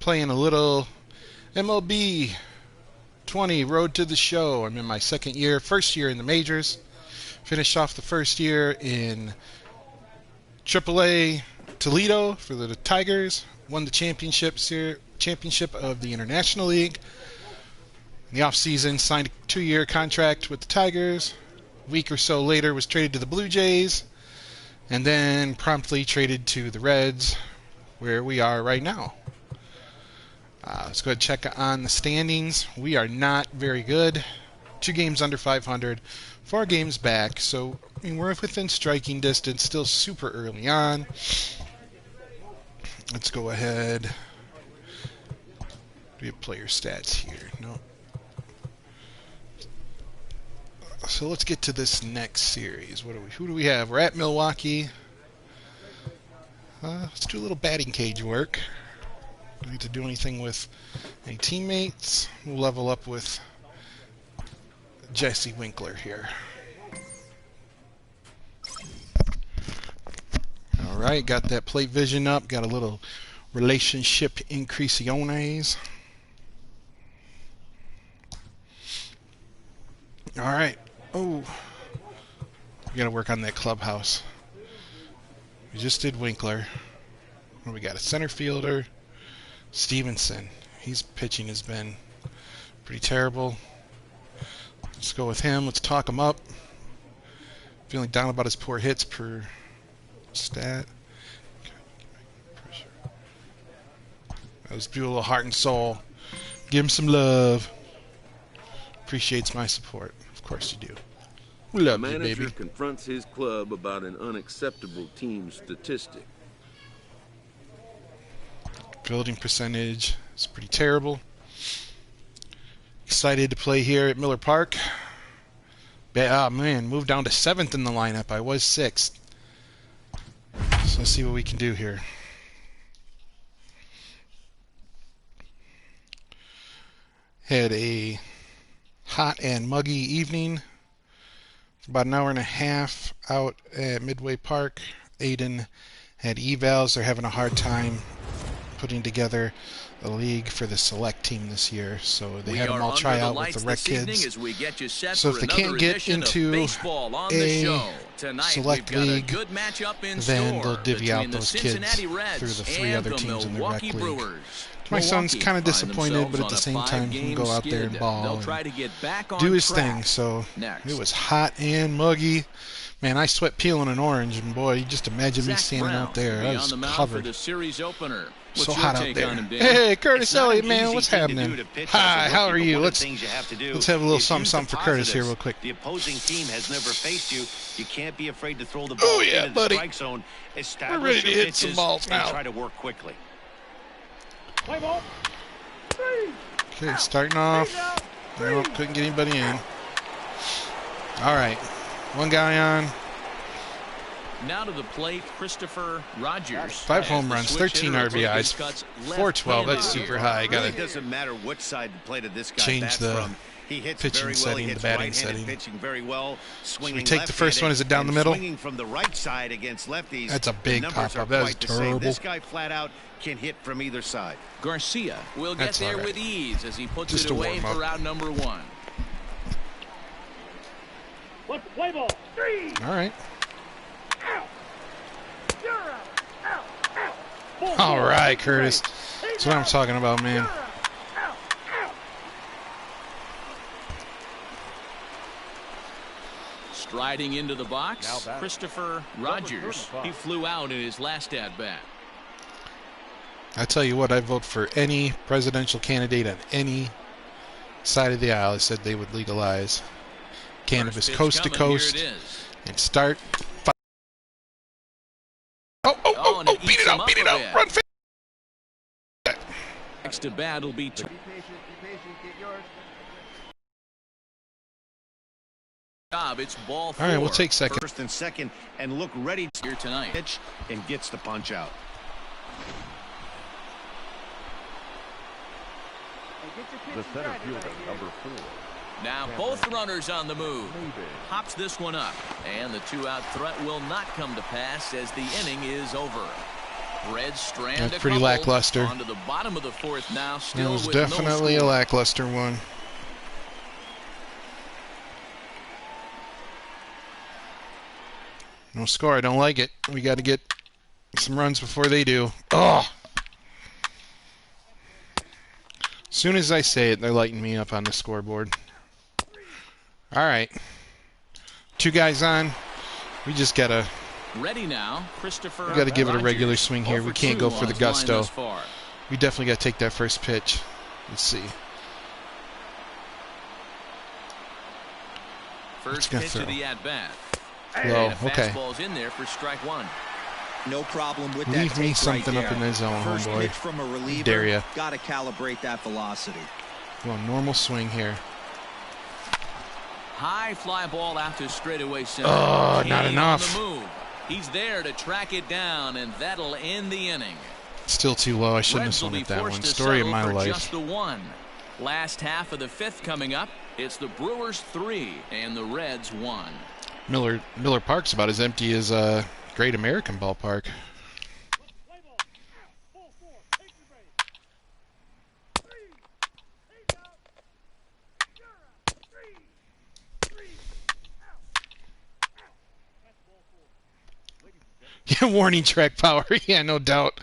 playing a little MLB 20 Road to the Show. I'm in my first year in the majors. Finished off the first year in AAA Toledo for the Tigers. Won the championship of the International League. In the offseason, signed a 2-year contract with the Tigers. A week or so later, was traded to the Blue Jays. And then promptly traded to the Reds, where we are right now. Let's go ahead and check on the standings. We are not very good. 2 games under 500, 4 games back. So, I mean, we're within striking distance, still super early on. Let's go ahead. Do we have player stats here? No. So let's get to this next series. Who do we have? We're at Milwaukee. Let's do a little batting cage work. Don't need to do anything with any teammates. We'll level up with Jesse Winkler here. Alright, got that plate vision up. Got a little relationship increasiones. Alright. Oh. We gotta work on that clubhouse. We just did Winkler. What do we got? A center fielder. Stevenson. His pitching has been pretty terrible. Let's go with him. Let's talk him up. Feeling down about his poor hits per stat. Let's do a little heart and soul. Give him some love. Appreciates my support. Of course you do. We love you, baby. The manager confronts his club about an unacceptable team statistic. Fielding percentage is pretty terrible. Excited to play here at Miller Park. Oh man, moved down to 7th in the lineup. I was 6th. So let's see what we can do here. Had a hot and muggy evening. For about an hour and a half out at Midway Park. Aiden had evals. They're having a hard time putting together a league for the select team this year, so they had them all try out with the rec kids. So if they can't get into a select league, then they'll divvy out those kids through the 3 other teams in the rec league. My son's kind of disappointed, but at the same time he can go out there and ball and do his thing. So it was hot and muggy. Man, I sweat peeling an orange, and boy, you just imagine me standing out there. I was covered. So hot out there. Hey, Curtis Elliott, man, what's happening? Hi, how are you? Let's have a little something for Curtis here real quick. The opposing team has never faced you. You can't be afraid to throw the ball into the strike zone. We're ready to hit some balls now. Try to work quickly. Okay, starting off. No, couldn't get anybody in. All right, one guy on. Now to the plate, Christopher Rogers. 5 home runs, 13 RBIs, 412. That's super high. It doesn't matter what side the plate of this guy change bats the from. He hits pitching very well. setting, He hits the batting right-handed setting. pitching very well. So we take the first one. Is it down the middle? Swinging from the right side against lefties. That's a big pop-up. That is terrible. This guy flat out can hit from either side. Garcia will get there with ease as he puts Just it away for round number 1. Let's play ball. 3. All right. All right, Curtis. That's what I'm talking about, man. Striding into the box, Christopher Rogers. He flew out in his last at-bat. I tell you what, I vote for any presidential candidate on any side of the aisle that said they would legalize cannabis coast to coast and start. Oh, beat it out, run fast. Next to bat will be. Be patient, get yours. It's ball 4. All right, we'll take second. First and second, and look ready here tonight. Pitch and gets the punch out. The center fielder, number 4. Now both runners on the move. Hops this one up, and the 2-out threat will not come to pass as the inning is over. Reds strand That's a pretty couple. lackluster. On to the bottom of the fourth now. It Still was with no definitely a score. lackluster one. No score. I don't like it. We got to get some runs before they do. Oh! As soon as I say it, they're lighting me up on the scoreboard. All right. 2 guys on. We just got to... Ready now, Christopher. We got to give it a Rogers. regular swing here. 0 We for can't 2 go for on the his line gusto. thus far. We definitely got to take that first pitch. Let's see. First gonna pitch throw? of the at-bat. Low. And a Okay. fastball's in there for strike 1. No problem with Leave that me take something right up in there. the zone, First homeboy. pitch from a reliever. Dare ya. Got to calibrate that velocity. Go on, normal swing here. High fly ball out to straightaway center. Oh, King not enough. On the move. He's there to track it down, and that'll end the inning. Still too low. I shouldn't have Reds will swung be at that forced one. to Story of settle my for life. just the 1. Last half of the 5th coming up. It's the Brewers 3 and the Reds 1. Miller Park's about as empty as Great American Ballpark. Yeah, warning track power. Yeah, no doubt.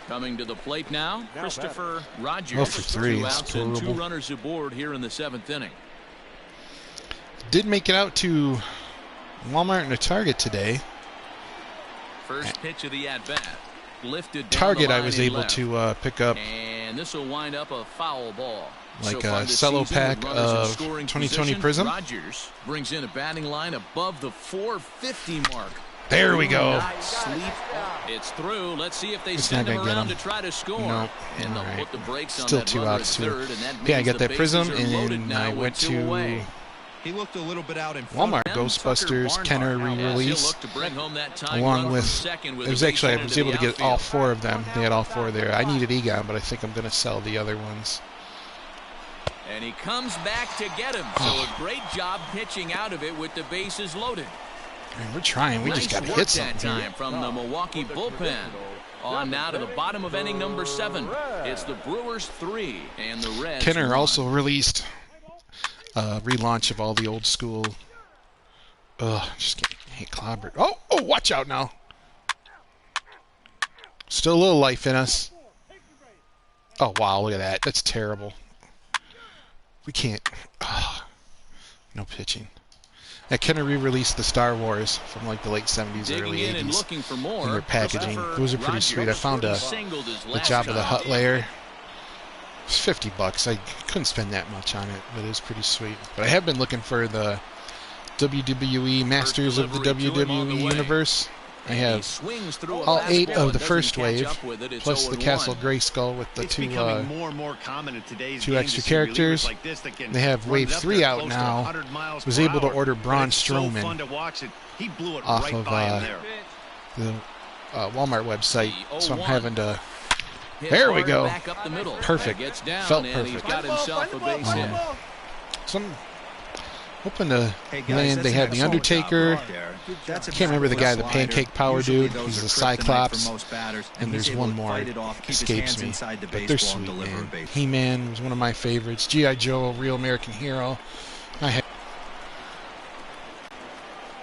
Coming to the plate now, Christopher Rogers. 0 for 3. 2 It's outs and 2 horrible. runners aboard here in the 7th inning. Did make it out to Walmart and a Target today. First pitch of the at-bat. Lifted down Target the I line was in able left. to pick up And this will wind up a foul ball. like So far a this cello season, pack with runners in of scoring 2020 position, Prism. Rogers brings in a batting line above the 450 mark. There we go. Sleep. It's through. Let's see if they It's send not him gonna get around him. to try to score. No. And they'll All right. put the brakes on Still that 2 runner outs at too. third, and that Yeah, I means got the that bases Prism, are and loaded then now I with went 2 to away. He looked a little bit out in front. Walmart Then Ghostbusters Tucker Kenner Barnhart now re-release. has to look to bring home that tying Along run with, from second with it was a base actually, I hit was into able to the get all outfield. 4 of them. They had all 4 there. I needed Egon, but I think I'm going to sell the other ones. And he comes back to get him. So a great job pitching out of it with the bases loaded. Man, we're trying. We just Nice got to work hit that something. time from the Milwaukee bullpen. On now to the bottom of inning number 7. It's the Brewers 3 and the Reds Kenner 1. also released a relaunch of all the old school. Just getting hit clobbered. Oh, watch out now. Still a little life in us. Oh, wow, look at that. That's terrible. We can't. No pitching. Yeah, Kenner re-released the Star Wars from like the late 70s, Digging early in and 80s. looking for more. In their packaging. Those are pretty sweet. I found a Singled his the last job of the time. Hut layer. It was $50. I couldn't spend that much on it, but it was pretty sweet. But I have been looking for the WWE Masters of the delivery to him on the WWE way. Universe. I And he have swings through a all 8 fastball of and the doesn't first catch wave, up with it. It's plus the 0-1. Castle Grayskull with the It's 2 becoming more and more common in today's 2 game extra to see relievers characters. like this that can They have run Wave it up 3 there out close to now. 100 miles Was per able to hour, order but Braun it's so Strowman fun to watch it. He blew it off right of, by him there. the Walmart website, so I'm 0-1. having to. Hit There we hard go. back up the middle. Perfect. Gets down Felt and he's perfect. got himself a base hit. So I'm hoping to Hey guys, land. They that's have an the excellent Undertaker. job there. That's a Can't remember the guy, the slider. Pancake Power Usually dude. those He's are the kryptonite Cyclops. for most batters, And he's there's able one to more. fight it off, keep his Escapes hands me. inside the But they're baseball and sweet, deliver a man. base. He-Man was one of my favorites. G.I. Joe, Real American Hero. I had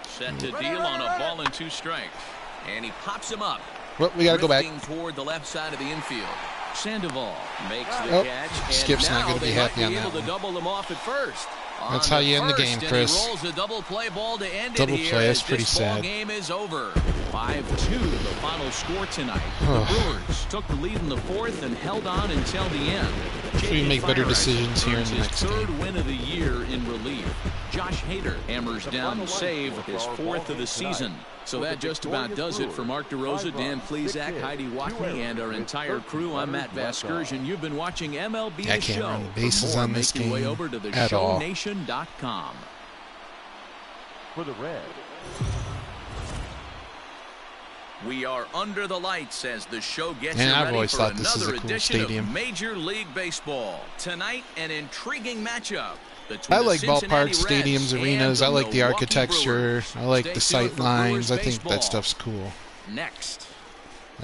Set to deal on a ball and 2 strikes. And he pops him up. Well, we got to go back. Drifting toward the left side of the infield. Sandoval makes the Oh, catch. And Skip's not now gonna be they happy might on be that able to one. double them off at first. That's On how to you end the first, game, and Chris. he rolls the double play ball to end Double it here play, as that's pretty this ball sad. game is over. 5-2, the final score tonight. The Brewers took the lead in the 4th and held on until the end. Hopefully we make better Fire decisions here in earns the his next 3rd game. win of the year in relief. Josh Hader hammers down the save, his 4th of the season. So that just about does it for Mark DeRosa, Dan Plesac, Heidi Watney, and our entire crew. I'm Matt Vasgersian. You've been watching MLB I The can't Show. run the bases For more, on this make your way game over to at all. theshownation.com. For the Reds. We are under the lights as the show gets Man, you I've ready always for thought this is another a cool edition stadium. of Major League Baseball. Tonight, an intriguing matchup. I like ballparks, stadiums, arenas. I like the architecture. I like the sight lines. I think that stuff's cool. Next.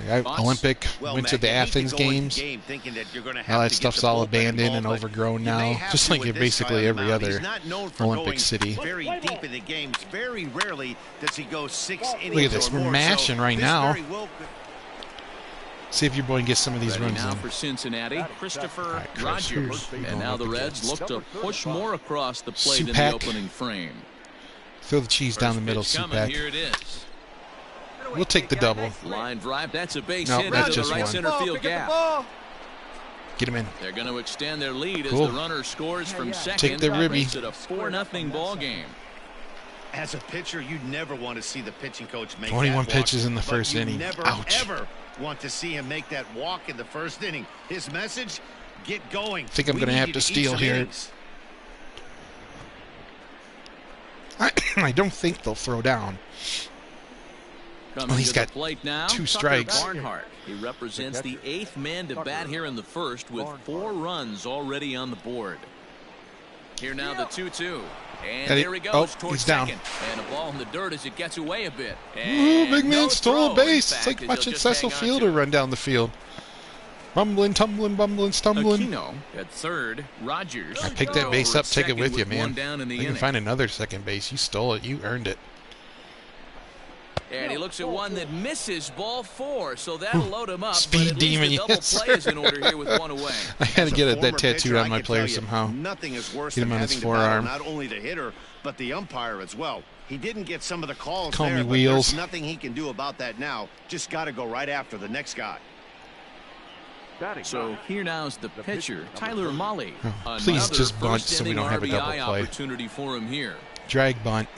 Like Olympic, went to the Athens games. Now that stuff's all abandoned and overgrown now, just like basically every other Olympic city. Very deep in the games. Very rarely does he go 6 innings. Look at this, we're mashing right now. See if your boy can get some of these Ready runs now in. for Cincinnati, Christopher Right, Rogers. And now the Reds look to push more across the plate in the Supak. opening frame. Throw the cheese down the middle, Supak. Here it is. We'll take the double. Line drive, that's a base No, hit that's into just the right one. center field gap. Get him in. They're going to extend their lead as Cool. the runner scores from second. Take the ribby. Makes it a 4-0 ball game. As a pitcher, you never want to see the pitching coach make 21 that walk, pitches in the but first you inning. Never, Ouch. ever want to see him make that walk in the first inning. His message: get going. I think I'm We going to need have you to eat steal some here. innings. I don't think they'll throw down. Coming he's to got the plate now, 2 strikes. Barnhart. He represents the 8th man to bat here in the first with 4 runs already on the board. Here now the 2-2. And there he goes towards he's down. second. And a ball in the dirt as it gets away a bit. Ooh, And big man no stole a throw, in base. fact, It's like as watching he'll just Cecil hang on Fielder to it. run down the field. Rumbling, tumbling, bumbling, stumbling. Aquino at third. Rogers. Pick that base over up, take it second with you, one man. down in the You can inning. find another second base. You stole it. You earned it. And he looks at one that misses, ball 4, so that'll load him up. Speed but at demon, least the double yes, play is in order here with 1 away. I had to As a get that former tattooed pitcher, on I my can player tell you, somehow. Nothing is worse Get him than on his having to battle forearm. not only the hitter, but the umpire as well. He didn't get some of the calls Call me there, but Wheels. there's nothing he can do about that now. Just got to go right after the next guy. So here now is the pitcher, Tyler Molly. Oh, please Another just bunt first so we inning don't have a double RBI play. opportunity for him here. Drag bunt.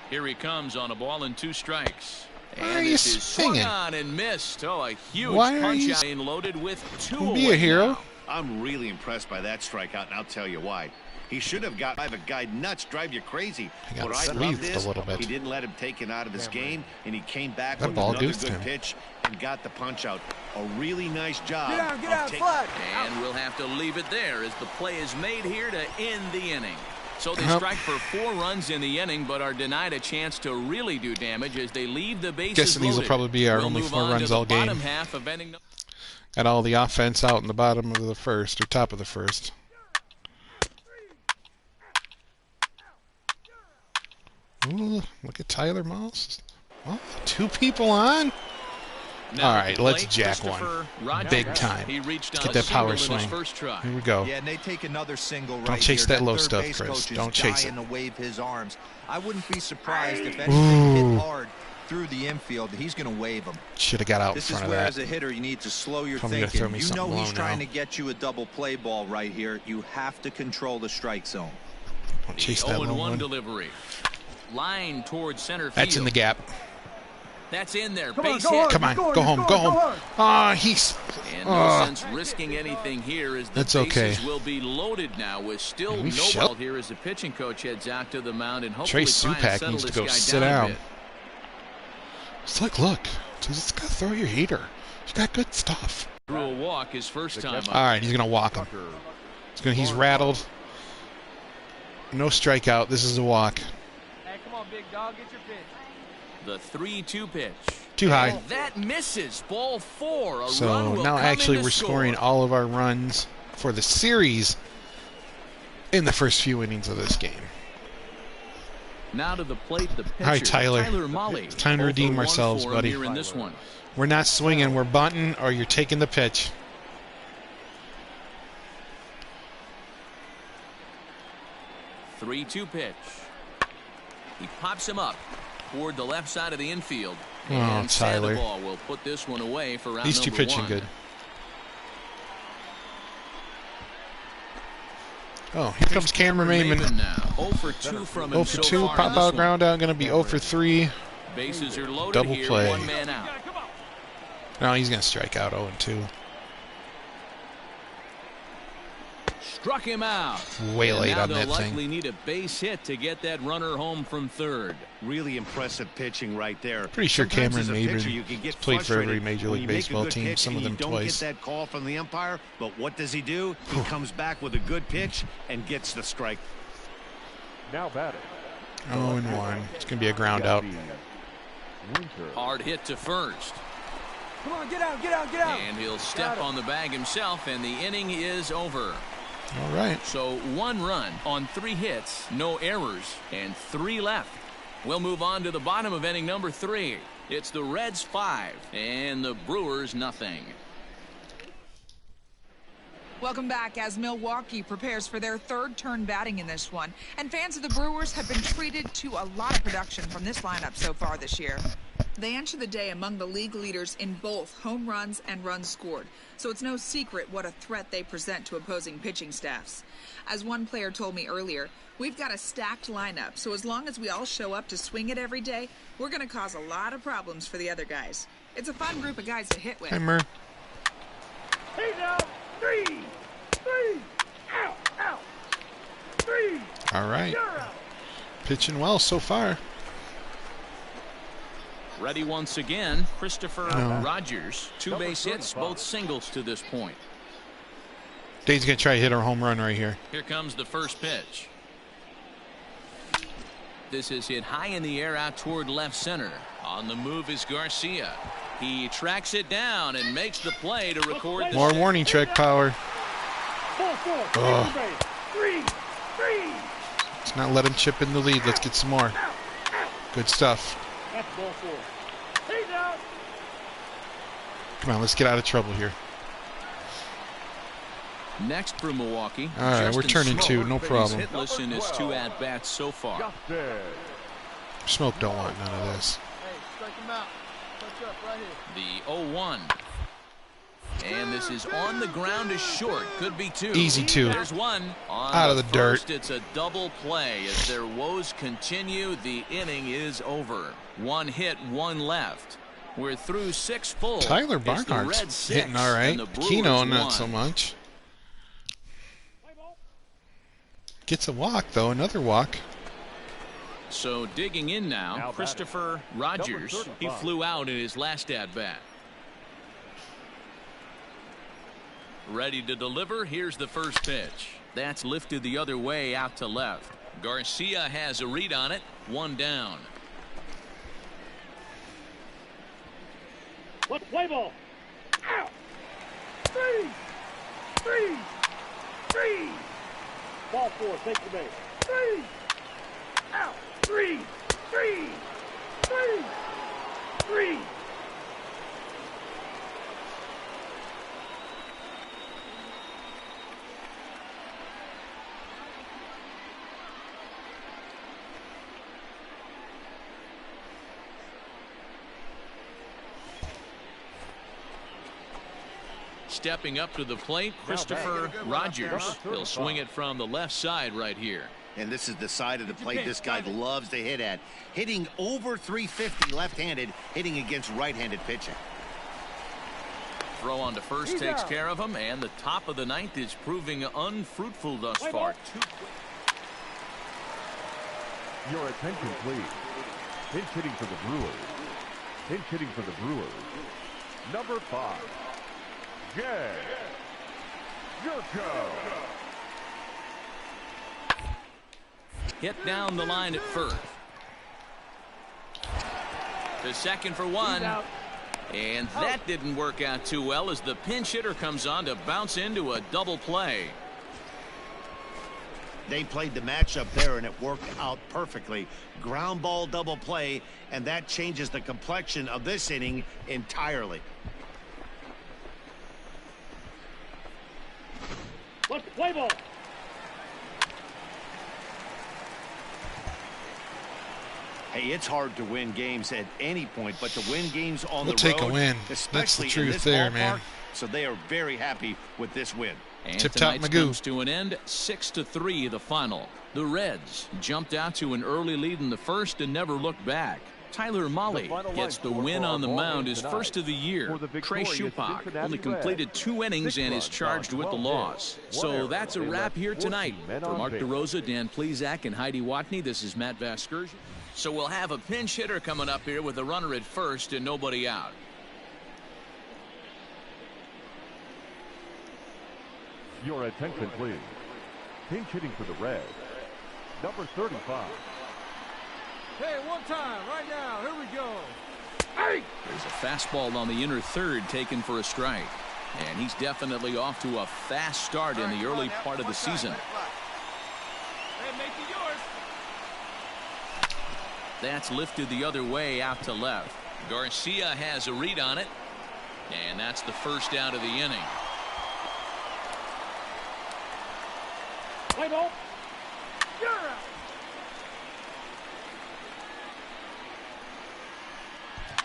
Here he comes on a ball and 2 strikes. Why are And you this is swung singing? on and missed. Oh, a huge Why are punch you out and loaded with 2 Don't be a away hero. now. I'm really impressed by that strikeout, and I'll tell you why. He should have got a guy nuts, drive you crazy. He got What I love sleeved is a little bit. he didn't let him take it out of his game, and he came back That with ball another goosed good him. pitch and got the punch out. A really nice job. Get out, flag. And we'll have to leave it there as the play is made here to end the inning. So they strike for 4 runs in the inning, but are denied a chance to really do damage as they leave the bases Guessing these will loaded. probably be our We'll only move 4 on to runs the all game. bottom half of inning. Got all the offense out in the bottom of the first, or top of the first. Ooh, look at Tyler Moss. Oh, 2 people on? Now All at right, the let's plate, jack one. Christopher Rogers. Big time. He reached Let's on get that power single in his swing. first try. Here we go. Yeah, and they take another single Don't right chase here. that low third stuff, base Chris. coach is Don't chase dying it. to wave his arms. I wouldn't be surprised if anything Ooh. hit hard through the infield. He's going to wave them. Should have got out in This is front of where, that. as a hitter, you need to slow your Probably gonna thinking. throw me You something know he's low trying now. to get you a double play ball right here. You have to control the strike zone. Don't chase The that low 0-1 one. delivery. Line towards center field. That's in the gap. That's in there. Come on, Base go hit. hard. Come on, Go go hard, home, go go home. hard. Ah, he's... And no Ah. sense risking anything here as the That's bases okay. will be loaded now with still We no shut- ball here as the pitching coach heads out to the mound and Trey hopefully try and Supak settle needs to this go guy sit down a down. bit. It's like, look, just gotta throw your heater. You got good stuff. Threw a walk his first time up. All right, he's gonna walk him. He's rattled. No strikeout. This is a walk. Hey, come on, big dog, get your pitch. The 3-2 pitch. Too high. And that misses. Ball 4. A run So will now come actually in to we're scoring score. all of our runs for the series in the first few innings of this game. Now to the plate, the pitcher, All right, Tyler. Molly. It's time to 0 for redeem 1 ourselves, for him buddy. Here in this one. We're not swinging. We're bunting, or you're taking the pitch. 3-2 pitch. He pops him up toward the left side of the infield. Oh, And Tyler. Sandoval will put this one away for round These two number pitching 1. good. Oh, here comes Cameron Maimon. Now 0 for 2 from him 0 for so 2, far in pop this out, one. ground out. Going to be 0 for 3. Bases are loaded Double here. play. 1 man out. No, he's going to strike out 0 and 2. Struck him out. Way And late now on they'll that thing. likely need a base hit to get that runner home from third. Really impressive pitching right there. Pretty sure Sometimes Cameron as a Maven pitcher, you can get has played for every frustrated Major when League you make a Baseball good team, pitch some of and them you don't twice. get that call from the umpire, but what does he do? He comes back with a good pitch and gets the strike. Now batting. 0-1. It's going to be a ground out. Winter. Hard hit to first. Come on, get out, get out, get out. And he'll step on the bag himself, and the inning is over. All right. So 1 run on 3 hits, no errors, and 3 left. We'll move on to the bottom of inning number 3. It's the Reds 5 and the Brewers nothing. Welcome back as Milwaukee prepares for their 3rd turn batting in this one. And fans of the Brewers have been treated to a lot of production from this lineup so far this year. They enter the day among the league leaders in both home runs and runs scored. So it's no secret what a threat they present to opposing pitching staffs. As one player told me earlier, we've got a stacked lineup. So as long as we all show up to swing it every day, we're going to cause a lot of problems for the other guys. It's a fun group of guys to hit with. Hey, Murr. Hey now, 3, 3, out, out, 3. All right. You're out. Pitching well so far. Ready once again, Christopher No. Rogers. 2 base hits, both singles to this point. Dave's going to try to hit our home run right here. Here comes the first pitch. This is hit high in the air out toward left center. On the move is Garcia. He tracks it down and makes the play to record the More warning track power. 4, 3, 3. Let's not let him chip in the lead. Let's get some more. Good stuff. That's ball 4. Hey now. Come on, let's get out of trouble here. Next for Milwaukee. All right, we're Justin turning Smoak. 2, no problem. He's hitless in his 2 at-bats so far. Justin. Smoke don't want none of this. Hey, strike him out. Touch up right here. The 0-1. And this is on the ground is short. Could be 2. Easy 2. There's 1. On Out of the first, dirt. It's a double play. As their woes continue, the inning is over. 1 hit, 1 left. We're through 6 full. Tyler It's the Barnhart's Reds 6 hitting all right. and the Brewers Keno, not 1. so much. Gets a walk, though. Another walk. So digging in now, Christopher Rogers. He flew out in his last at-bat. Ready to deliver. Here's the first pitch. That's lifted the other way out to left. Garcia has a read on it. 1 down. Let's play ball. Out. 3, 3, 3. Ball 4, take the base. 3, out. 3, 3, 3, 3. Stepping up to the plate, Christopher Rogers. He'll swing it from the left side right here. And this is the side of the plate this guy loves to hit at. Hitting over 350 left-handed, hitting against right-handed pitching. Throw on to first takes care of him, and the top of the 9th is proving unfruitful thus far. Your attention, please. Pinch hitting for the Brewers. Pinch hitting for the Brewers. Number 5. Jay Yurko. Hit down the line at first. To second for 1. And that didn't work out too well as the pinch hitter comes on to bounce into a double play. They played the matchup there, and it worked out perfectly. Ground ball double play, and that changes the complexion of this inning entirely. Let's play ball. Hey, it's hard to win games at any point, but to win games on We'll the take road, a win. especially That's the in truth this there, ballpark, man. So they are very happy with this win. And Tip-top tonight's Magoo. comes to an end, 6-3 the final. The Reds jumped out to an early lead in the first and never looked back. Tyler Molly gets the win on the mound, his first of the year. Trey Shupak only completed 2 innings and is charged with the loss. So that's a wrap here tonight. For Mark DeRosa, Dan Plesac, and Heidi Watney, this is Matt Vasgersian. So we'll have a pinch hitter coming up here with a runner at first and nobody out. Your attention, please. Pinch hitting for the Reds, number 35. Hey, one time, right now. Here we go. Hey! There's a fastball on the inner third taken for a strike. And he's definitely off to a fast start in the early part of the season. Hey, make it yours. That's lifted the other way out to left. Garcia has a read on it. And that's the first out of the inning. Play ball. You're out.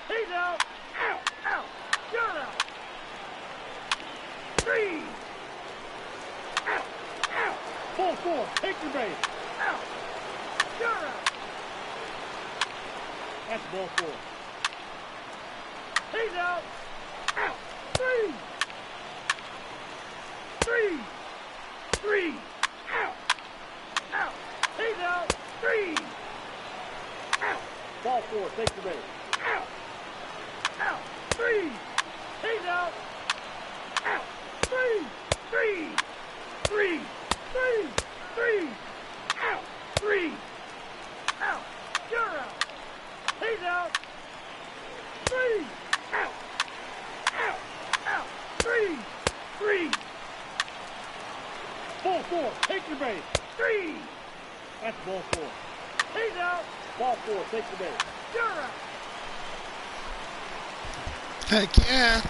He's out. Out. Out. You're out. 3. Out. Out. Ball 4. Take your base. Out. You're out. That's ball 4. He's out. Out. 3. 3. 3. Out. Out. He's out. 3. Out. Ball 4. Take the base. Out. Out. 3. He's out. Out. 3. 3. 3. 3. 3. Out. 3. Out. You're out. He's out. 3. Out. Out. Out. 3. 3. Ball 4. Take your base. 3. That's ball 4. He's out. Ball 4. Take the base. You're out. Heck yeah.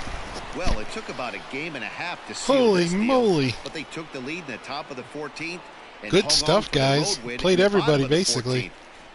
Well, it took about a game and a half to seal Holy this deal, moly. but they took the lead in the top of the 14th. And Good hung stuff, on for the guys. road win Played in the bottom everybody, of the basically. 14th.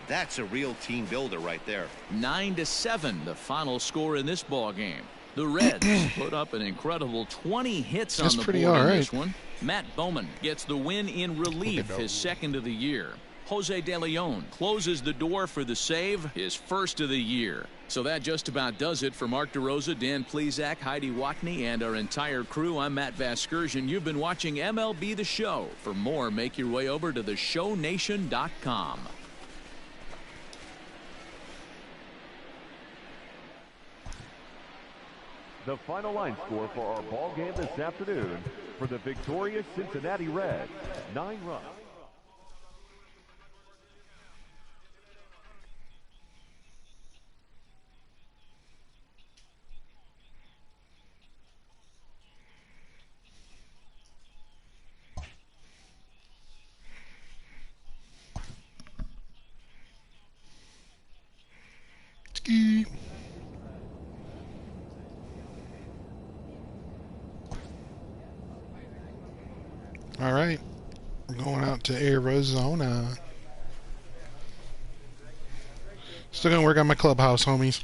That's a real team builder right there. 9-7, the final score in this ball game. The Reds put up an incredible 20 hits That's on the pretty board all in right. this one. Matt Bowman gets the win in relief, his second of the year. Jose De Leon closes the door for the save, his first of the year. So that just about does it for Mark DeRosa, Dan Plesac, Heidi Watney, and our entire crew. I'm Matt Vasgersian. You've been watching MLB The Show. For more, make your way over to theshownation.com. The final line score for our ball game this afternoon for the victorious Cincinnati Reds, 9 runs. Ski. All right, we're going out to Arizona. Still gonna work on my clubhouse, homies.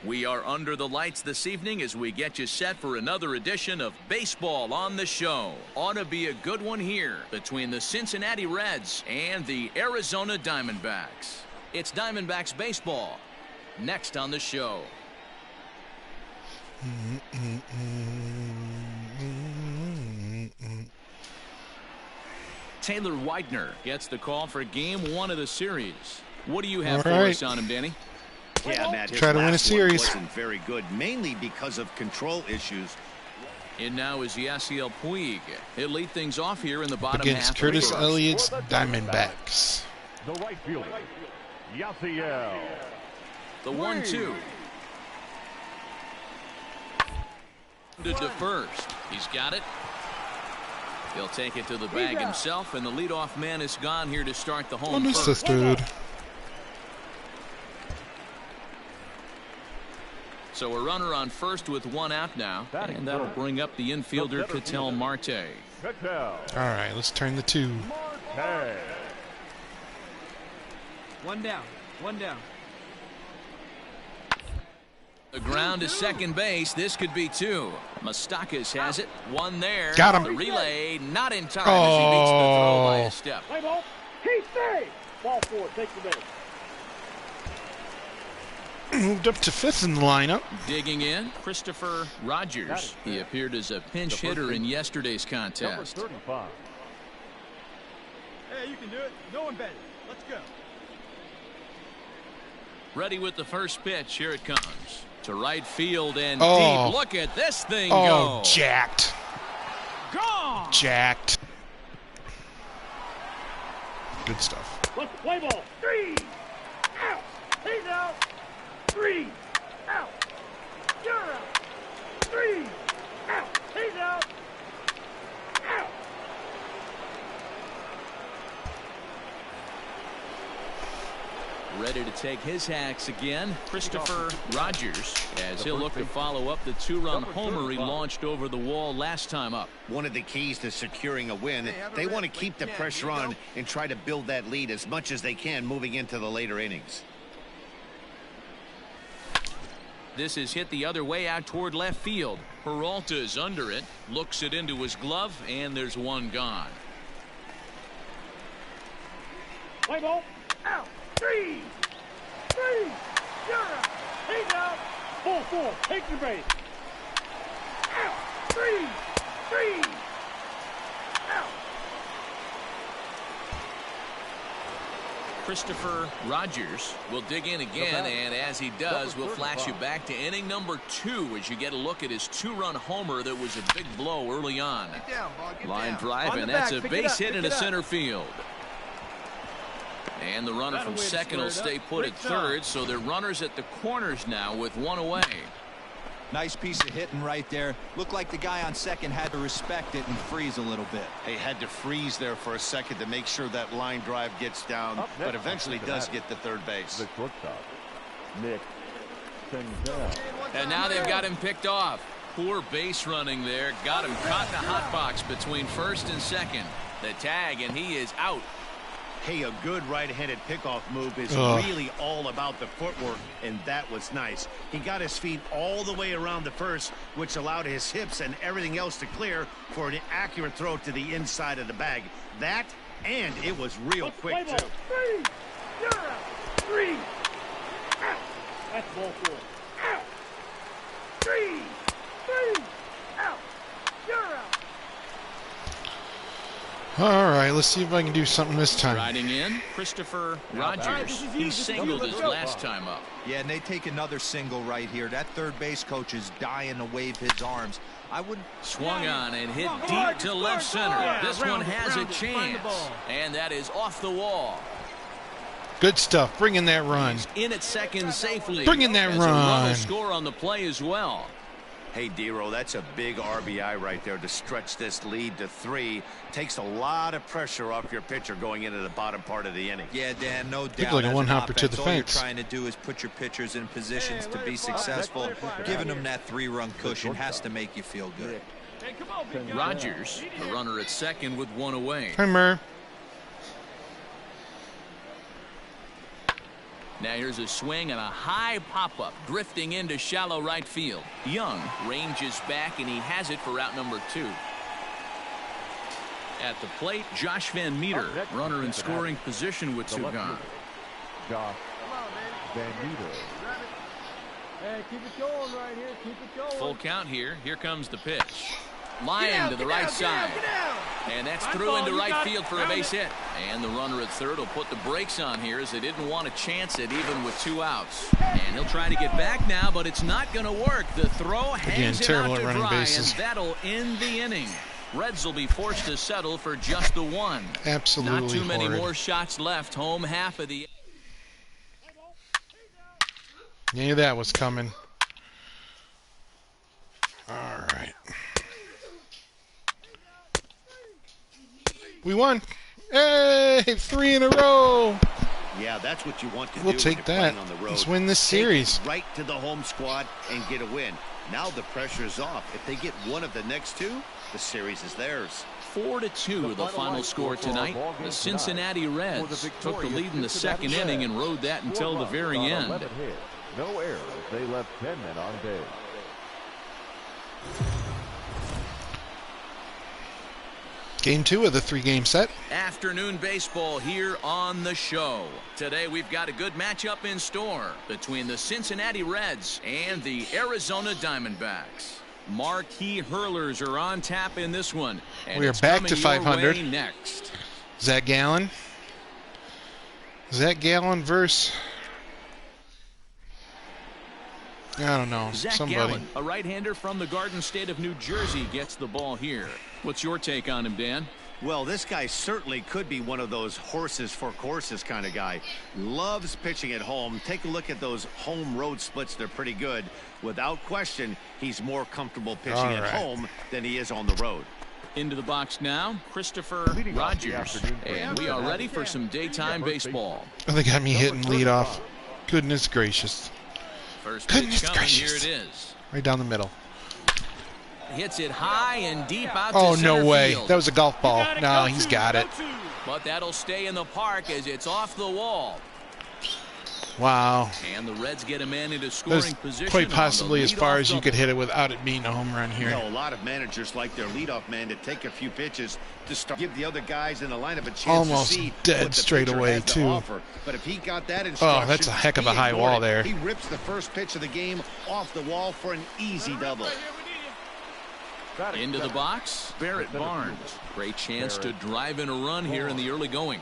We are under the lights this evening as we get you set for another edition of Baseball on the Show. Ought to be a good one here between the Cincinnati Reds and the Arizona Diamondbacks. It's Diamondbacks baseball next on the show. Taylor Widener gets the call for game 1 of the series. What do you have for right. us on him, Danny? Yeah, Matt, his Try to win a last one series. wasn't very good, mainly because of control issues. And now is Yasiel Puig. He'll lead things off here in the bottom Against half. Curtis of the first. Elliott's Diamondbacks. The right fielder, Yasiel. The 1-2. To first. He's got it. He'll take it to the bag himself, and the leadoff man is gone here to start the home first. Unassisted. So a runner on first with 1 out now, and that'll bring up the infielder Ketel Marte. Ketel All right, let's turn the 2. Marte. 1 down. 1 down. The ground to second base. This could be 2. Moustakas has it. 1 there. Got him. The relay not in time as he meets the throw by a step. Play ball. Keep safe. Ball 4. Take the base. Moved up to 5th in the lineup. Digging in, Christopher Rogers. He appeared as a pinch hitter in yesterday's contest. Number 35. Hey, you can do it. No one better. Let's go. Ready with the first pitch. Here it comes. To right field and Oh. deep. Look at this thing Oh, go. jacked. Gone. Jacked. Good stuff. Let's play ball. 3. Out. He's out. 3. Out. You're out. 3. Out. He's out. Out. Ready to take his hacks again, Christopher Rogers, as he'll look to follow up the 2-run homer he launched over the wall last time up. One of the keys to securing a win, they want to keep the pressure on and try to build that lead as much as they can moving into the later innings. This is hit the other way out toward left field. Peralta is under it, looks it into his glove, and there's 1 gone. Play ball. Out. 3. 3. You're out. He's out. Ball 4. Take the base. Out. 3. 3. Out. Christopher Rogers will dig in again, and as he does, we'll flash you back to inning number 2 as you get a look at his 2-run homer that was a big blow early on. Line drive, and that's a base hit into center field. And the runner from second will stay put at third, so they're runners at the corners now with 1 away. Nice piece of hitting right there. Looked like the guy on second had to respect it and freeze a little bit. They had to freeze there for a second to make sure that line drive gets down, but eventually does get to third base. The shortstop, Nick Senzel. And now they've got him picked off. Poor base running there. Got him caught in the hot box between first and second. The tag, and he is out. Hey, a good right-handed pickoff move is really all about the footwork, and that was nice. He got his feet all the way around the first, which allowed his hips and everything else to clear for an accurate throw to the inside of the bag. That, and it was real quick, too. 3. You're out. 3. Out. That's ball 4. Out. 3. 3. Out. You're out. All right, let's see if I can do something this time. Riding in, Christopher Rogers. He singled his last time up. Yeah, and they take another single right here. That third base coach is dying to wave his arms. I wouldn't. Swung on and hit deep to left center. This one has a chance. And that is off the wall. Good stuff. Bring in that run. He's in at second safely. Bring in that As a run will run. score on the play as well. Hey, Dero, that's a big RBI right there to stretch this lead to 3. Takes a lot of pressure off your pitcher going into the bottom part of the inning. Yeah, Dan, no doubt. Looked like a As an one-hopper to offense, the all you're fence. trying to do is put your pitchers in positions to be successful. Giving them that 3-run cushion has to make you feel good. Hey, come on, big guy. Rogers, the runner at second with 1 away. Timer. Now here's a swing and a high pop-up drifting into shallow right field. Young ranges back, and he has it for out number 2. At the plate, Josh Van Meter, runner in scoring position with 2 gone. Josh Van Meter. Hey, keep it going right here. Keep it going. Full count here. Here comes the pitch. Line to the right side. And that's through into right field for a base hit. And the runner at third will put the brakes on here as they didn't want to chance it even with 2 outs. And he'll try to get back now, but it's not going to work. The throw hangs him out to dry, and that'll end the inning. Reds will be forced to settle for just the 1. Absolutely not too many horrid. more shots left. Home half of the. Knew that was coming. All right. We won. Hey, 3 in a row. Yeah, that's what you want to do. We'll take that. On the road. Let's win this series. Take it right to the home squad and get a win. Now the pressure is off. If they get one of the next 2, the series is theirs. 4-2 the final score tonight. The Cincinnati Reds took the lead in the second inning and rode that until the very end. No errors. They left 10 men on base. Game 2 of the 3-game set. Afternoon baseball here on the show. Today we've got a good matchup in store between the Cincinnati Reds and the Arizona Diamondbacks. Marquee hurlers are on tap in this one. And we are back to 500. Next. Zach Gallen. Zach Gallen versus... I don't know. Zach somebody. Gallen, a right-hander from the Garden State of New Jersey, gets the ball here. What's your take on him, Dan? Well, this guy certainly could be one of those horses for courses kind of guy. Loves pitching at home. Take a look at those home road splits. They're pretty good. Without question, he's more comfortable pitching at home than he is on the road. Into the box now, Christopher Rogers. And we are ready for some daytime baseball. They got me hitting leadoff. Goodness gracious. First pitch coming. Here it is. Right down the middle. Hits it high and deep out to Oh, center no way. field. That was a golf ball. No, he's got it. But that'll stay in the park as it's off the wall. Wow. And the Reds get a man into scoring That's position. quite possibly as far as you could double. hit it without it being a home run here. You know, a lot of managers like their leadoff man to take a few pitches to start, give the other guys in the lineup a chance Almost to see dead what the straight pitcher away, has to too. offer. But if he got that instruction, Oh, that's a heck of a he high ignored wall it. there. He rips the first pitch of the game off the wall for an easy double. Into the box, Barrett Barnes. Great chance to drive in a run here in the early going.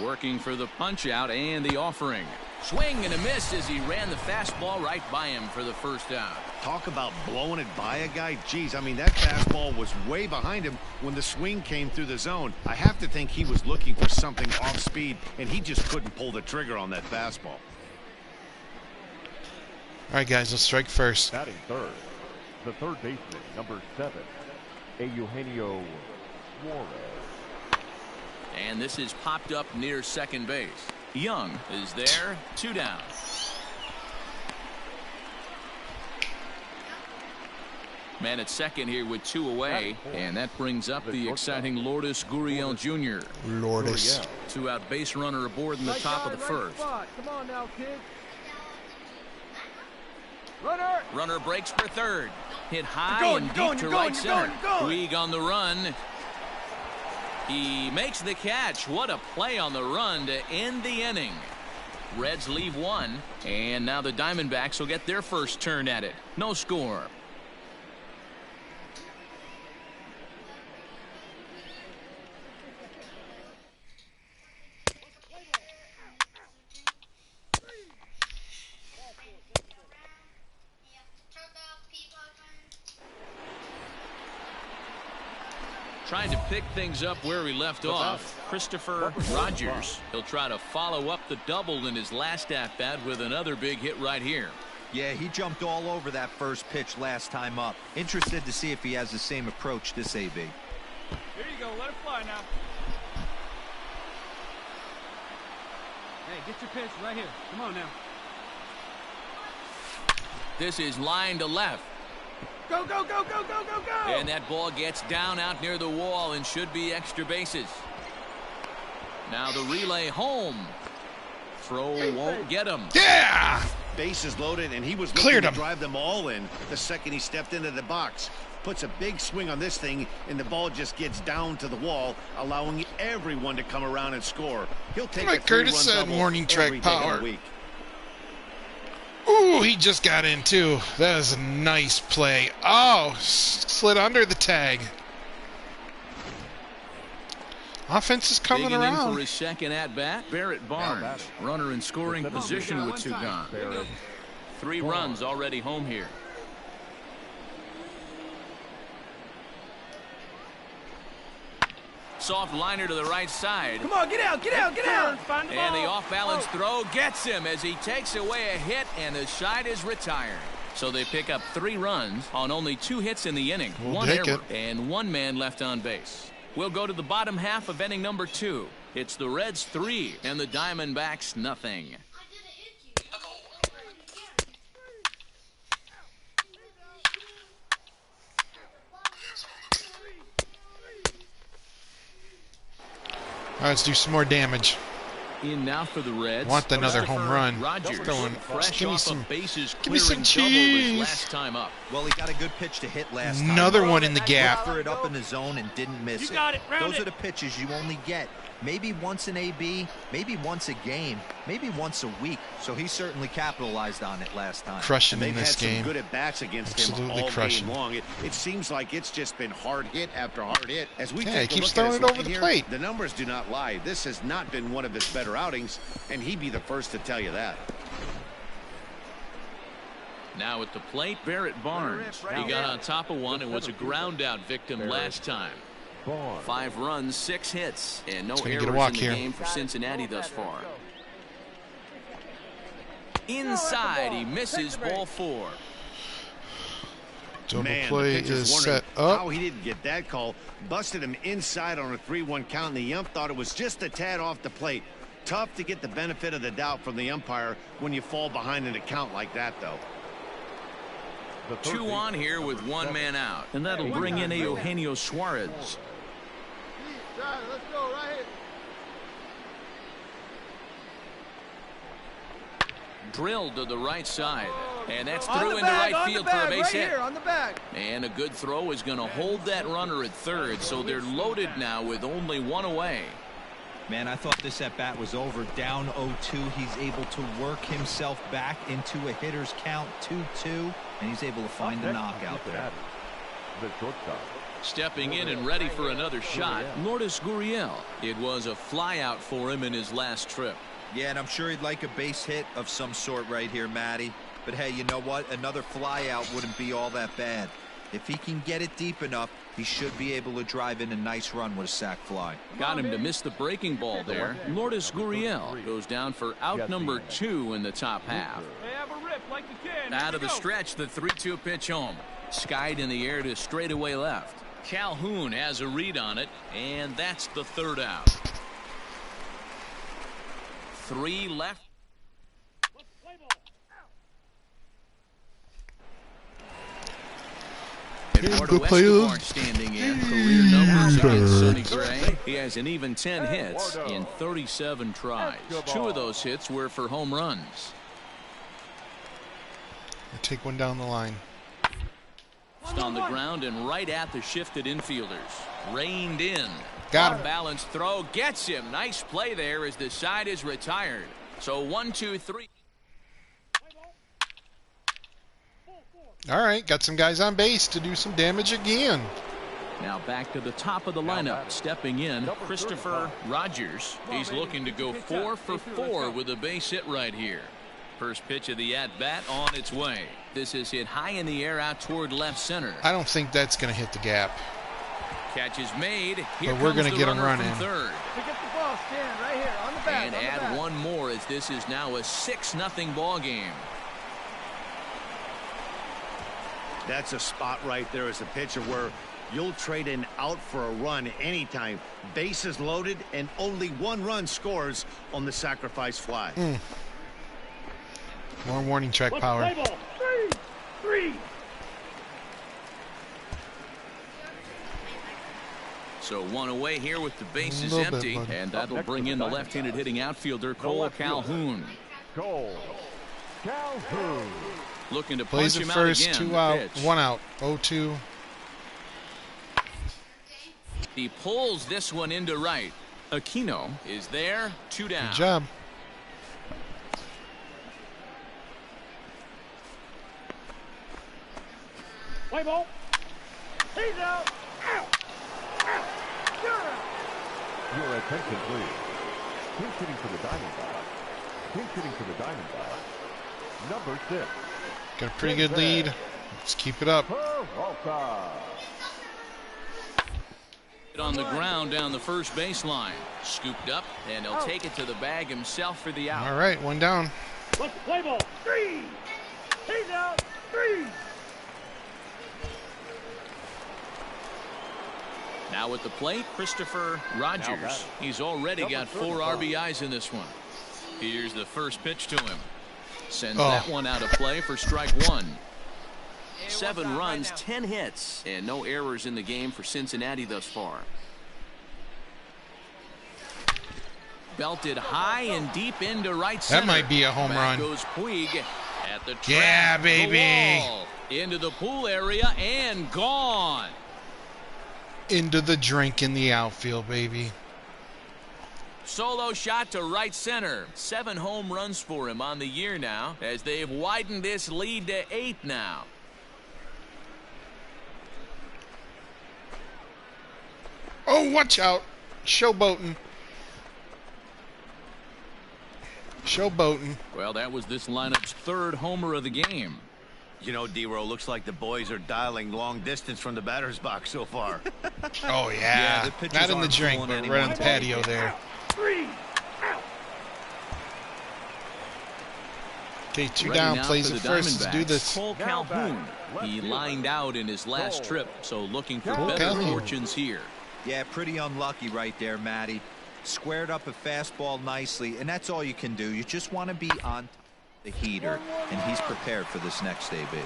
Working for the punch out and the offering. Swing and a miss as he ran the fastball right by him for the first out. Talk about blowing it by a guy. Geez, I mean, that fastball was way behind him when the swing came through the zone. I have to think he was looking for something off speed, and he just couldn't pull the trigger on that fastball. All right, guys, let's strike first. Batting third, the third baseman, number 7, Eugenio Suarez. And this is popped up near second base. Young is there, 2 down. Man at second here with 2 away, and that brings up the exciting Lourdes Gurriel Jr. Lourdes. 2-out base runner aboard in the top of the first. Come on now, kid. Runner breaks for third. Hit high and deep to right center. Puig on the run. He makes the catch. What a play on the run to end the inning. Reds leave 1, and now the Diamondbacks will get their first turn at it. No score. Trying to pick things up where we left off, Christopher Rogers. He'll try to follow up the double in his last at-bat with another big hit right here. Yeah, he jumped all over that first pitch last time up. Interested to see if he has the same approach this AB. Here you go. Let it fly now. Hey, get your pitch right here. Come on now. This is line to left. Go, go, go, go, go, go, go! And that ball gets down out near the wall and should be extra bases. Now the relay home. Throw won't get him. Yeah! Bases loaded, and he was Cleared looking him. to drive them all in the second he stepped into the box. Puts a big swing on this thing, and the ball just gets down to the wall, allowing everyone to come around and score. He'll take Like a Curtis three-run said, double morning track every day of the power. week. Ooh, he just got in too. That is a nice play. Oh, slid under the tag. Offense is coming Digging around. in for his second at bat, Barrett Barnes, runner in scoring position with 2 gone. 3 runs already home here. Soft liner to the right side. Come on, get out, get out, get out. And the off-balance throw gets him as he takes away a hit, and the side is retired. So they pick up 3 runs on only 2 hits in the inning. We'll 1 take error it. and 1 man left on base. We'll go to the bottom half of inning number 2. It's the Reds 3 and the Diamondbacks nothing. All right, let's do some more damage. In now for the Reds. Want another home run. Rogers, fresh give me off some, a bases give me some clearing double his cheese. last time up. Well, he got a good pitch to hit last time. Another one in the gap. Threw it up in the zone and didn't miss You it. got it, round Those it. are the pitches you only get maybe once an AB, maybe once a game, maybe once a week. So he certainly capitalized on it last time. Crushing They've in had this some game. good at bats against Absolutely him all crushing. game long. It seems like it's just been hard hit after hard hit. As we Yeah, take he a keeps look at his throwing it over line the here, plate. the numbers do not lie. This has not been one of his better outings, and he'd be the first to tell you that. Now at the plate, Barrett Barnes. He got on top of one and was a ground out victim last time. 5 runs, 6 hits, and no gonna errors get a walk in the here. game for Cincinnati thus far. Inside, he misses ball 4. Double Man, play the pitcher's is wondering set up. how he didn't get that call. Busted him inside on a 3-1 count, and the ump thought it was just a tad off the plate. Tough to get the benefit of the doubt from the umpire when you fall behind in a count like that, though. 2 on here with 1 man out, and that'll bring in Eugenio Suarez. Let's go right here. Drilled to the right side, and that's On through the into bag, right on field the for a bag, base right hit. here, on the back. And a good throw is going to hold that runner at third, so they're loaded now with only 1 away. Man, I thought this at bat was over. Down 0-2. He's able to work himself back into a hitter's count 2-2, and he's able to find a knockout there. The shortstop. Stepping in and ready for another shot, Lourdes Gurriel. It was a flyout for him in his last trip. Yeah, and I'm sure he'd like a base hit of some sort right here, Matty. But hey, you know what? Another flyout wouldn't be all that bad. If he can get it deep enough, he should be able to drive in a nice run with a sac fly. Got him to miss the breaking ball there. Lourdes Gurriel goes down for out number 2 in the top half. Hey, have a rip like you can. Out of the stretch, the 3-2 pitch home. Skied in the air to straightaway left. Calhoun has a read on it, and that's the 3rd out. 3 left. Eduardo Escobar standing in. Career numbers against Sonny Gray. He has an even 10 hits in 37 tries. 2 of those hits were for home runs. Take one down the line. On the ground and right at the shifted infielders. Reined in. Got him. Balanced throw gets him. Nice play there as the side is retired. So 1, 2, 3. All right, got some guys on base to do some damage again. Now back to the top of the lineup. Stepping in, Christopher Rogers. He's looking to go 4 for 4 with a base hit right here. First pitch of the at-bat on its way. This is hit high in the air out toward left center. I don't think that's going to hit the gap. Catch is made. Here But we're comes gonna the get him runner running. from third. Pick up the ball, stand right here, on the back. And on the add back. 1 more as this is now a 6-0 ball game. That's a spot right there as a pitcher where you'll trade an out for a run anytime. Bases loaded and only 1 run scores on the sacrifice fly. More warning track power. 3. So 1 away here with the bases Little bit, empty. bud. And that'll bring in the left-handed hitting outfielder Cole Calhoun. Cole Calhoun. Looking to Plays punch it him first, out again. 2 out, Pitch. 1 out, 0-2. He pulls this one into right. Aquino is there, 2 down. Good job. Play ball. He's out. Out. Out. You're out. Your attention, please. Pinch hitting for the Diamondbacks. Pinch hitting for the Diamondbacks. Number 6. Got a pretty good lead. Let's keep it up. On the ground down the first baseline. Scooped up, and he'll take it to the bag himself for the out. All right, one down. Let's play ball. 3. He's out. 3. Now at the plate, Christopher Rogers. He's already got 4 RBIs in this one. Here's the first pitch to him. Sends that one out of play for strike 1. 7 runs, 10 hits, and no errors in the game for Cincinnati thus far. Belted high and deep into right center. That might be a home run. Goes Puig at the track. Yeah, baby. The wall, into the pool area and gone. Into the drink in the outfield, baby. Solo shot to right center. 7 home runs for him on the year now, as they've widened this lead to 8 now. Oh, watch out. Showboating. Showboating. Well, that was this lineup's 3rd homer of the game. You know, D-Row, looks like the boys are dialing long distance from the batter's box so far. Oh, yeah. Not in the drink, but right on the patio there. 3. Out. Okay, 2 down, plays it first. Let's do this. Cole Calhoun. He lined out in his last trip, so looking for better fortunes here. Yeah, pretty unlucky right there, Matty. Squared up a fastball nicely, and that's all you can do. You just want to be on the heater, and he's prepared for this next AB.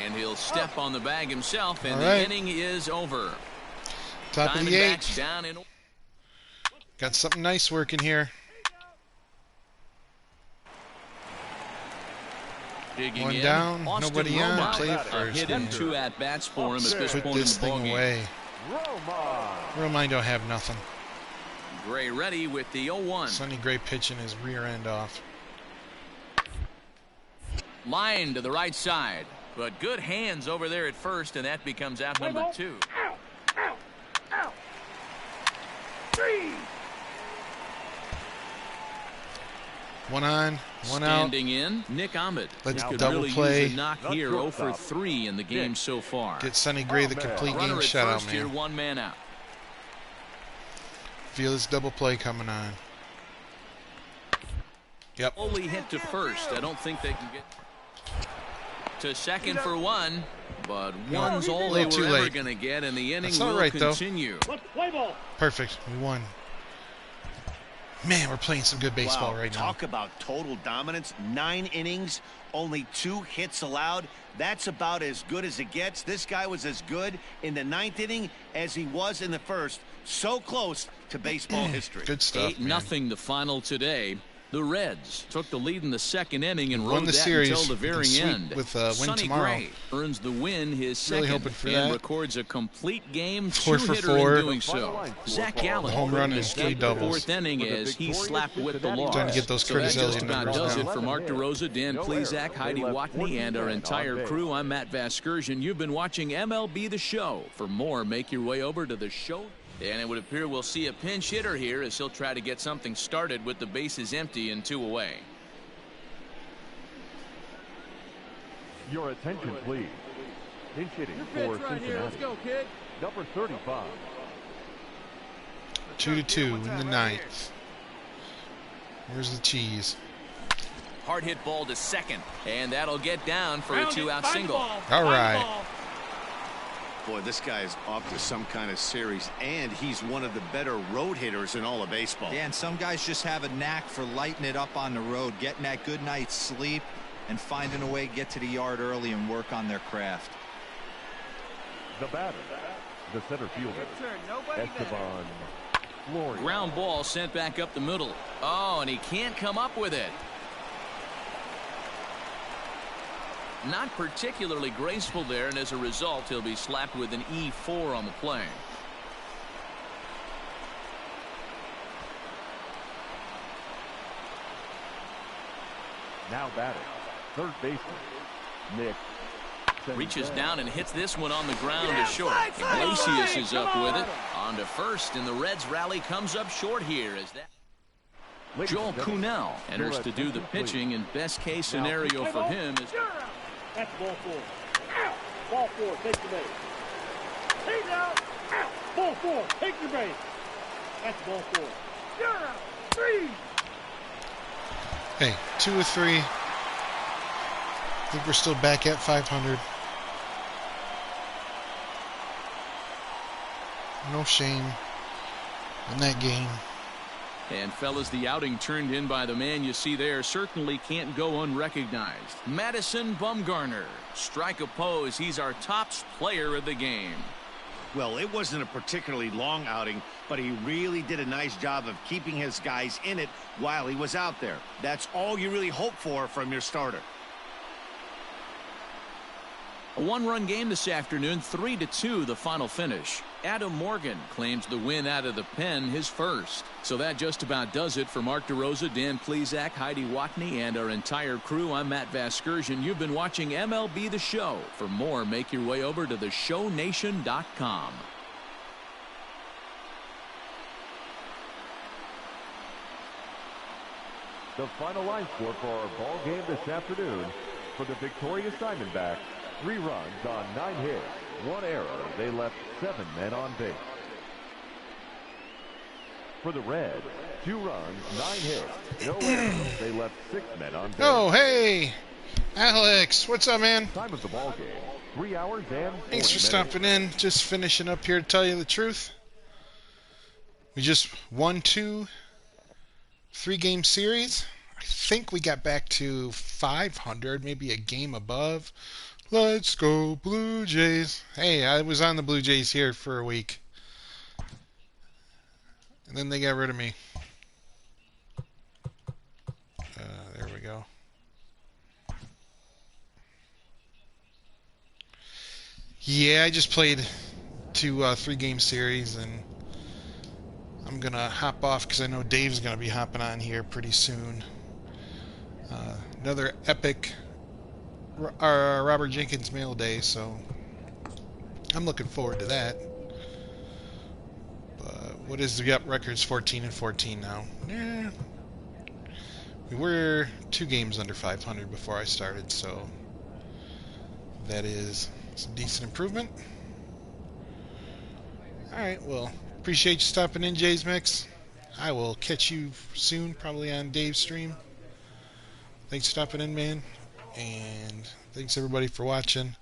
And he'll step on the bag himself, and the inning is over. Top of the 8th. Down in... Got something nice working here. Digging 1 in. down, Austin nobody on. Romine. Play A first. hit and 2 at-bats for him at this Put point this in the thing ballgame. away. Romine don't have nothing. Gray ready with the 0-1. Sonny Gray pitching his rear end off. Line to the right side, but good hands over there at first, and that becomes out number 2. Out. Out. Out. 3. 1 on, 1 out. Standing in, Nick Ahmed. Let's Could double really play. use a knock here. 0 for 3 in the game so far. Get Sonny Gray the complete game Runner at shutout, first here, man. 1 man out. Feel this double play coming on. Yep. Only hit to first. I don't think they can get to second for 1, but 1's all they were ever going to get, and the inning will continue. Let's play ball. Perfect. We won. Man, we're playing some good baseball right now. Talk about total dominance. 9 innings, only 2 hits allowed. That's about as good as it gets. This guy was as good in the 9th inning as he was in the first. So close to baseball history. Good stuff, 8-0 the final today. The Reds took the lead in the 2nd inning and won rode the that series. until the very end. With win Sonny tomorrow. Gray earns the win, his Really second, hoping for and that. records a complete game 4 for 2-hitter 4. in doing so. Zach Gallen Home run and escaped 3 the doubles. 4th inning as he slapped with the loss. Trying to get those So that Curtis just Elliott about numbers does now. it for Mark DeRosa, Dan Plesac, Heidi Watney, and our entire crew. I'm Matt Vasgersian. You've been watching MLB The Show. For more, make your way over to the show. And it would appear we'll see a pinch hitter here as he'll try to get something started with the bases empty and 2 away. Your attention, please. Pinch hitting Your for pitch right here. Let's Cincinnati. go, kid. Number 35. 2-2 in the 9th. Where's the cheese? Hard hit ball to second, and that'll get down for a 2-out single. All right. Boy, this guy is off to some kind of series, and he's one of the better road hitters in all of baseball. Yeah, and some guys just have a knack for lighting it up on the road, getting that good night's sleep, and finding a way to get to the yard early and work on their craft. The batter, the center fielder, Esteban Florian. Ground ball sent back up the middle. Oh, and he can't come up with it. Not particularly graceful there, and as a result, he'll be slapped with an E4 on the play. Now batting, third baseman, Nick Reaches down and hits this one on the ground to short. Iglesias is up with it. On to first, and the Reds rally comes up short here as that. Joel Kuhnel enters to do the pitching, and best case scenario for him is. That's ball 4. Out. Ball 4. Take the base. He's out. Out. Ball 4. Take your base. That's ball 4. You're out. 3. Hey, 2 or 3. I think we're still back at 500. No shame in that game. And fellas, the outing turned in by the man you see there certainly can't go unrecognized. Madison Bumgarner. Strike a pose. He's our top player of the game. Well, it wasn't a particularly long outing, but he really did a nice job of keeping his guys in it while he was out there. That's all you really hope for from your starter. A one-run game this afternoon, 3-2 the final finish. Adam Morgan claims the win out of the pen, his first. So that just about does it for Mark DeRosa, Dan Plesac, Heidi Watney, and our entire crew. I'm Matt Vasgersian. You've been watching MLB The Show. For more, make your way over to theshownation.com. The final line score for our ball game this afternoon for the victorious Diamondbacks. 3 runs on 9 hits, 1 error. They left 7 men on base. For the Reds, 2 runs, 9 hits, no errors. They left 6 men on base. Oh, hey, Alex, what's up, man? Time of the ball game, 3 hours and 40 Thanks for minutes. stopping in. Just finishing up here to tell you the truth. We just won 2 3-game series. I think we got back to 500, maybe a game above. Let's go Blue Jays. Hey, I was on the Blue Jays here for a week. And then they got rid of me. There we go. Yeah, I just played 2 3-game series, and I'm going to hop off because I know Dave's going to be hopping on here pretty soon. Another epic Robert Jenkins mail day, so I'm looking forward to that. But what is the records? 14-14 now. Yeah, we were 2 games under 500 before I started, so that is some decent improvement. All right, well, appreciate you stopping in, Jay's Mix. I will catch you soon, probably on Dave's stream. Thanks for stopping in, man. And thanks everybody for watching.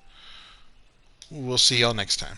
We'll see y'all next time.